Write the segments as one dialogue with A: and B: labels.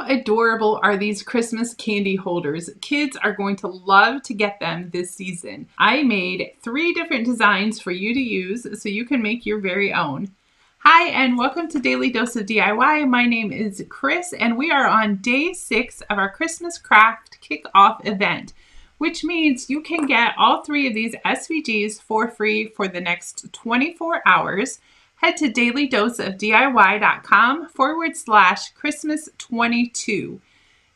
A: adorable are these Christmas candy holders? Kids are going to love to get them this season. I made 3 different designs for you to use so you can make your very own. Hi, and welcome to Daily Dose of DIY. My name is Chris, and we are on day 6 of our Christmas craft kickoff event, which means you can get all 3 of these SVGs for free for the next 24 hours. Head to dailydoseofdiy.com/Christmas22.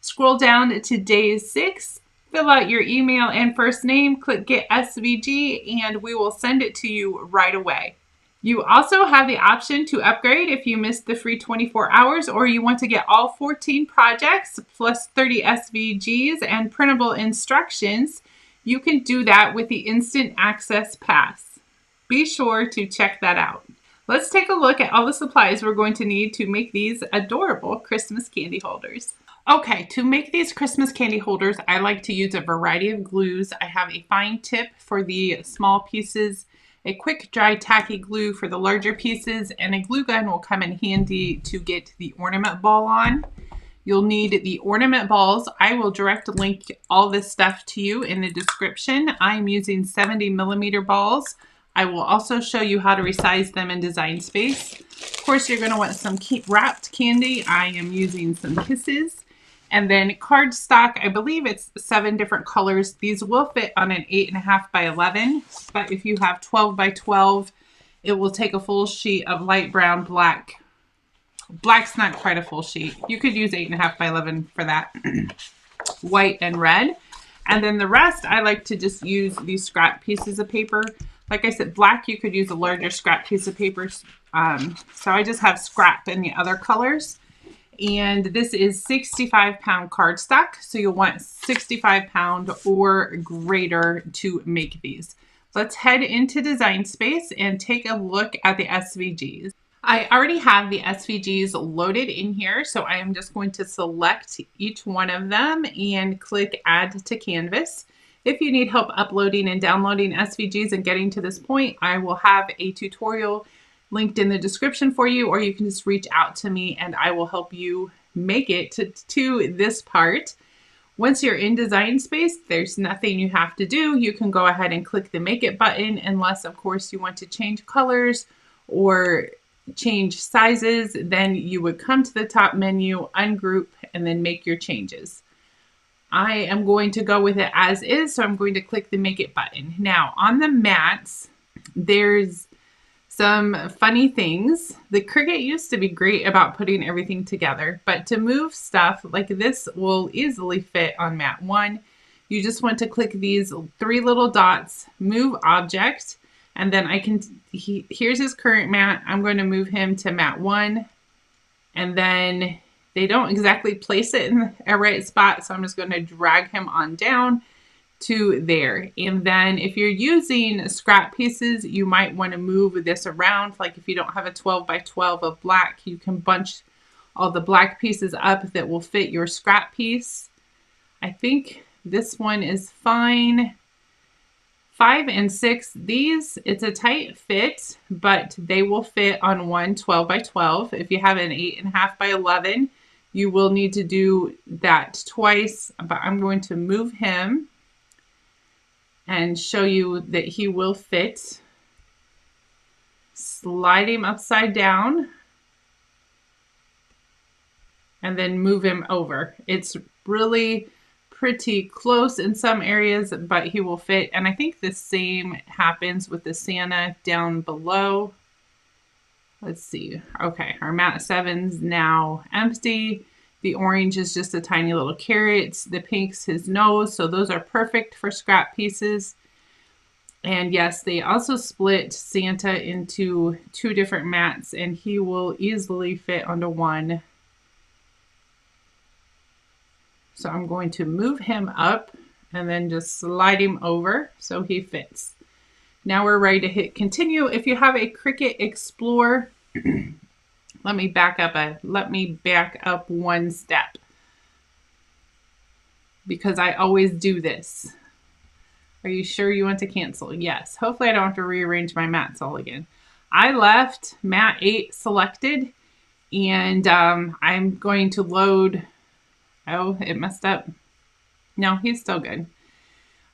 A: Scroll down to day 6, fill out your email and first name, click Get SVG, and we will send it to you right away. You also have the option to upgrade if you missed the free 24 hours or you want to get all 14 projects plus 30 SVGs and printable instructions. You can do that with the Instant Access Pass. Be sure to check that out. Let's take a look at all the supplies we're going to need to make these adorable Christmas candy holders. Okay, to make these Christmas candy holders, I like to use a variety of glues. I have a fine tip for the small pieces, a quick dry tacky glue for the larger pieces, and a glue gun will come in handy to get the ornament ball on. You'll need the ornament balls. I will direct link all this stuff to you in the description. I'm using 70mm balls. I will also show you how to resize them in Design Space. Of course, you're going to want some wrapped candy. I am using some Kisses. And then cardstock, I believe it's 7 different colors. These will fit on an 8.5 by 11, but if you have 12 by 12, it will take a full sheet of light brown, black. Black's not quite a full sheet. You could use 8.5 by 11 for that. White and red. And then the rest, I like to just use these scrap pieces of paper. Like I said, black, you could use a larger scrap piece of paper. So I just have scrap in the other colors. And this is 65-pound cardstock. So you'll want 65-pound or greater to make these. Let's head into Design Space and take a look at the SVGs. I already have the SVGs loaded in here. So I am just going to select each one of them and click Add to Canvas. If you need help uploading and downloading SVGs and getting to this point, I will have a tutorial linked in the description for you, or you can just reach out to me and I will help you make it to this part. Once you're in Design Space, there's nothing you have to do. You can go ahead and click the Make It button, unless, of course, you want to change colors or change sizes. Then you would come to the top menu, ungroup, and then make your changes. I am going to go with it as is, so I'm going to click the Make It button. Now, on the mats, there's some funny things. The Cricut used to be great about putting everything together, but to move stuff like this will easily fit on mat 1. You just want to click these 3 little dots, Move Object, and then here's his current mat. I'm going to move him to mat 1, and then they don't exactly place it in a right spot, so I'm just going to drag him on down to there. And then if you're using scrap pieces, you might want to move this around. Like if you don't have a 12 by 12 of black, you can bunch all the black pieces up that will fit your scrap piece. I think this one is fine. 5 and 6, these, it's a tight fit, but they will fit on one 12 by 12. If you have an 8.5 by 11, you will need to do that twice, but I'm going to move him and show you that he will fit. Slide him upside down and then move him over. It's really pretty close in some areas, but he will fit. And I think the same happens with the Santa down below. Let's see. Okay, our mat 7's now empty. The orange is just a tiny little carrot. The pink's his nose. So those are perfect for scrap pieces. And yes, they also split Santa into 2 different mats, and he will easily fit onto one. So I'm going to move him up and then just slide him over so he fits. Now we're ready to hit continue. If you have a Cricut Explore, let me back up one step, because I always do this. Are you sure you want to cancel? Yes. Hopefully I don't have to rearrange my mats all again. I left mat 8 selected, and I'm going to load Oh, it messed up. No, he's still good.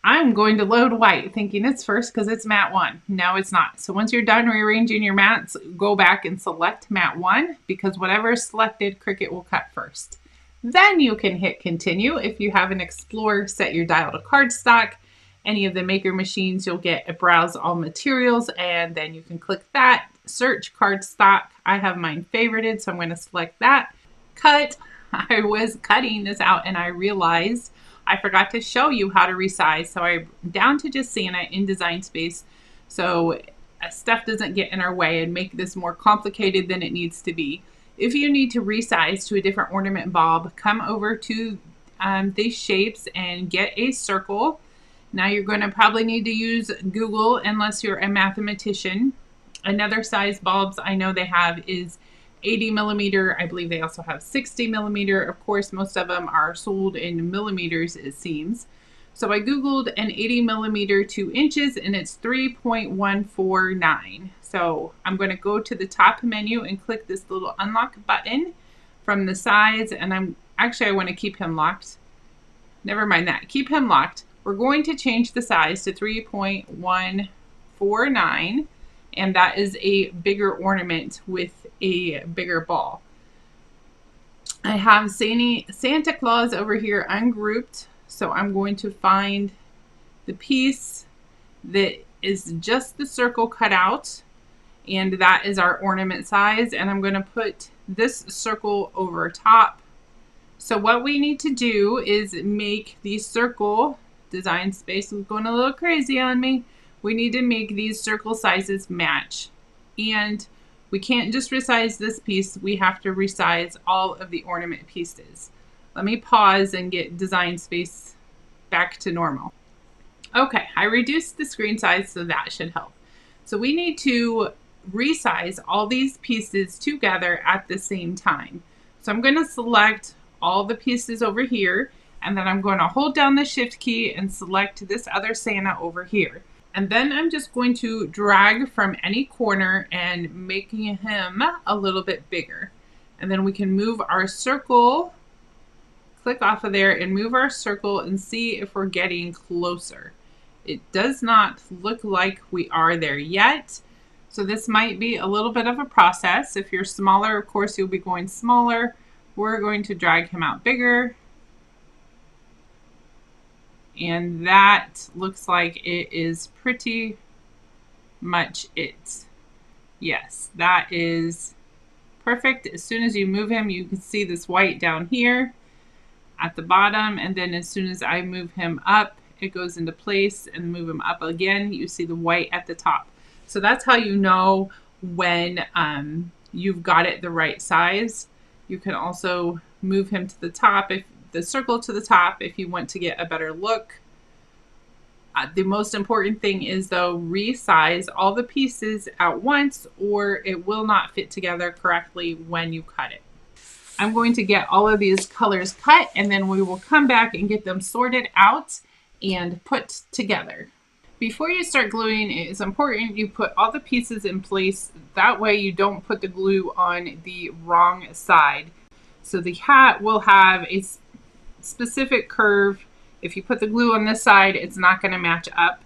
A: I'm going to load white, thinking it's first because it's mat 1. No, it's not. So once you're done rearranging your mats, go back and select mat 1 because whatever is selected, Cricut will cut first. Then you can hit continue. If you have an Explorer, set your dial to cardstock. Any of the maker machines, you'll get a browse all materials, and then you can click that, search cardstock. I have mine favorited, so I'm going to select that. Cut. I was cutting this out and I realized I forgot to show you how to resize. So I'm down to just Santa in Design Space so stuff doesn't get in our way and make this more complicated than it needs to be. If you need to resize to a different ornament bulb, come over to these shapes and get a circle. Now you're going to probably need to use Google unless you're a mathematician. Another size bulbs I know they have is 80 millimeter. I believe they also have 60 millimeter. Of course, most of them are sold in millimeters, it seems. So I Googled an 80 millimeter 2 inches and it's 3.149. So I'm going to go to the top menu and click this little unlock button from the sides. And I want to keep him locked. Never mind that. Keep him locked. We're going to change the size to 3.149. And that is a bigger ornament with a bigger ball. I have Santa Claus over here ungrouped. So I'm going to find the piece that is just the circle cut out. And that is our ornament size. And I'm going to put this circle over top. So what we need to do is make the circle, Design Space is going a little crazy on me. We need to make these circle sizes match. And we can't just resize this piece. We have to resize all of the ornament pieces. Let me pause and get Design Space back to normal. Okay, I reduced the screen size, so that should help. So we need to resize all these pieces together at the same time. So I'm going to select all the pieces over here, and then I'm going to hold down the Shift key and select this other Santa over here. And then I'm just going to drag from any corner and making him a little bit bigger. And then we can move our circle, click off of there and move our circle and see if we're getting closer. It does not look like we are there yet. So this might be a little bit of a process. If you're smaller, of course, you'll be going smaller. We're going to drag him out bigger. And that looks like it is pretty much it. Yes, that is perfect. As soon as you move him, you can see this white down here at the bottom. And then as soon as I move him up, it goes into place, and move him up again, you see the white at the top. So that's how you know when you've got it the right size. You can also move him to the top, if the circle to the top, if you want to get a better look. The most important thing is, though, resize all the pieces at once or it will not fit together correctly when you cut it. I'm going to get all of these colors cut, and then we will come back and get them sorted out and put together. Before you start gluing, it is important you put all the pieces in place. That way you don't put the glue on the wrong side. So the hat will have a specific curve. If you put the glue on this side, it's not going to match up.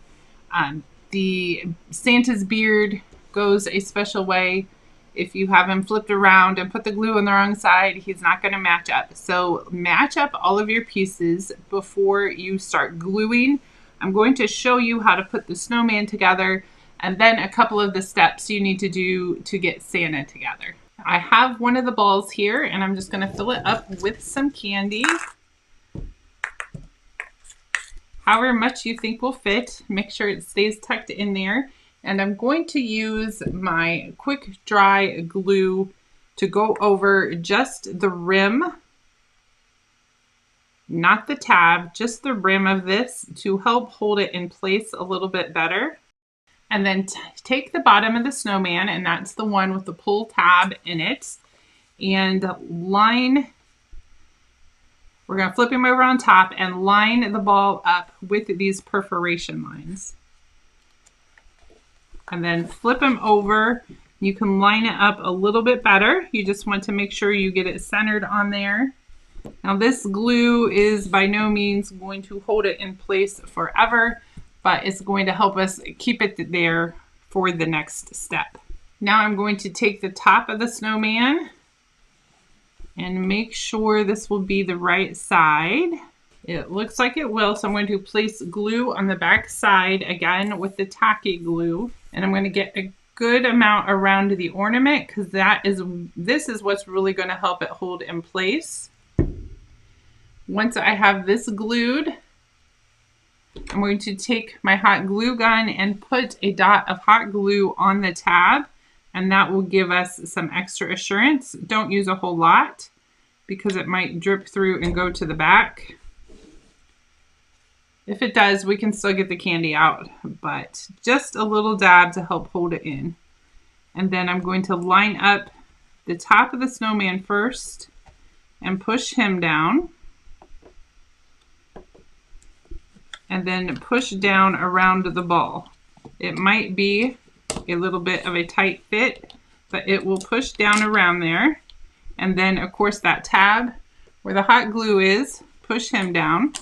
A: The Santa's beard goes a special way. If you have him flipped around and put the glue on the wrong side, he's not going to match up. So match up all of your pieces before you start gluing. I'm going to show you how to put the snowman together, and then a couple of the steps you need to do to get Santa together. I have one of the balls here, and I'm just going to fill it up with some candy. However much you think will fit, make sure it stays tucked in there. And I'm going to use my quick dry glue to go over just the rim, not the tab, just the rim of this to help hold it in place a little bit better. And then take the bottom of the snowman, and that's the one with the pull tab in it, and line. We're going to flip him over on top and line the ball up with these perforation lines. And then flip him over. You can line it up a little bit better. You just want to make sure you get it centered on there. Now this glue is by no means going to hold it in place forever, but it's going to help us keep it there for the next step. Now I'm going to take the top of the snowman and make sure this will be the right side. It looks like it will, so I'm going to place glue on the back side again with the tacky glue, and I'm going to get a good amount around the ornament because this is what's really going to help it hold in place. Once I have this glued, I'm going to take my hot glue gun and put a dot of hot glue on the tab, and that will give us some extra assurance. Don't use a whole lot because it might drip through and go to the back. If it does, we can still get the candy out, but just a little dab to help hold it in. And then I'm going to line up the top of the snowman first and push him down. And then push down around the ball. It might be a little bit of a tight fit, but it will push down around there. And then, of course, that tab where the hot glue is, push him down.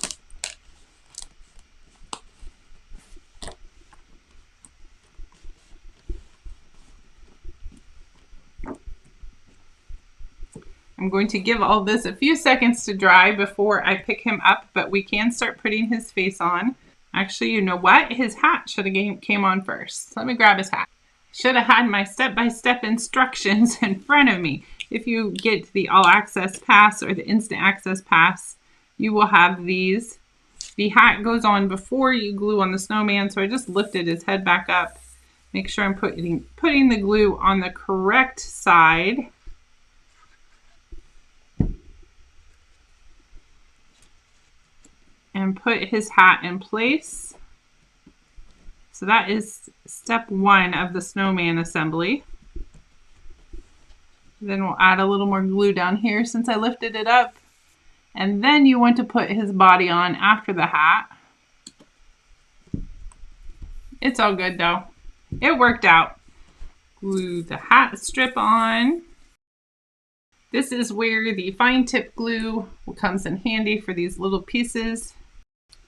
A: I'm going to give all this a few seconds to dry before I pick him up, but we can start putting his face on. Actually, you know what? His hat should have came on first. Let me grab his hat. Should have had my step-by-step instructions in front of me. If you get the All Access Pass or the Instant Access Pass, you will have these. The hat goes on before you glue on the snowman, so I just lifted his head back up. Make sure I'm putting the glue on the correct side. And put his hat in place. So that is step one of the snowman assembly. Then we'll add a little more glue down here since I lifted it up. And then you want to put his body on after the hat. It's all good though. It worked out. Glue the hat strip on. This is where the fine tip glue comes in handy for these little pieces.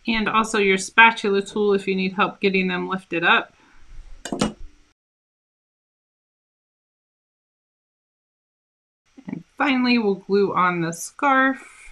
A: And also your spatula tool if you need help getting them lifted up. And finally, we'll glue on the scarf,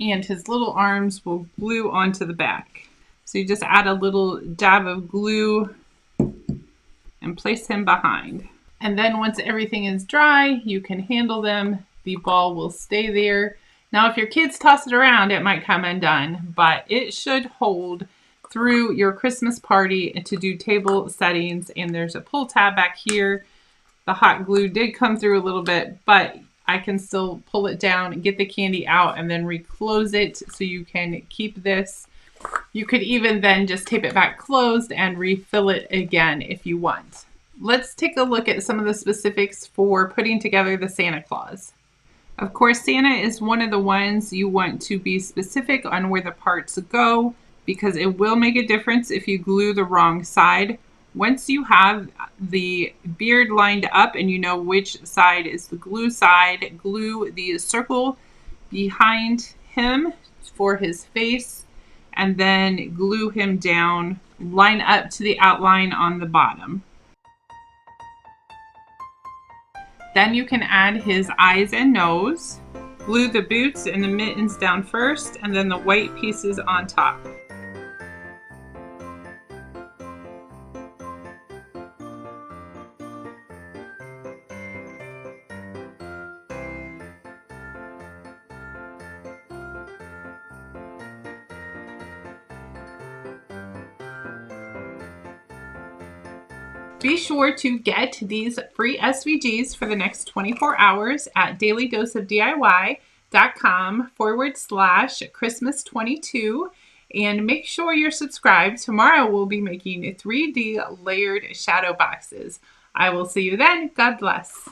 A: and his little arms will glue onto the back. So you just add a little dab of glue and place him behind. And then once everything is dry, you can handle them. The ball will stay there. Now, if your kids toss it around, it might come undone, but it should hold through your Christmas party to do table settings. And there's a pull tab back here. The hot glue did come through a little bit, but I can still pull it down, get the candy out, and then reclose it so you can keep this. You could even then just tape it back closed and refill it again if you want. Let's take a look at some of the specifics for putting together the Santa Claus. Of course, Santa is one of the ones you want to be specific on where the parts go because it will make a difference if you glue the wrong side. Once you have the beard lined up and you know which side is the glue side, glue the circle behind him for his face and then glue him down, line up to the outline on the bottom. Then you can add his eyes and nose. Glue the boots and the mittens down first and then the white pieces on top. Be sure to get these free SVGs for the next 24 hours at dailydoseofdiy.com/Christmas22 and make sure you're subscribed. Tomorrow we'll be making 3D layered shadow boxes. I will see you then. God bless.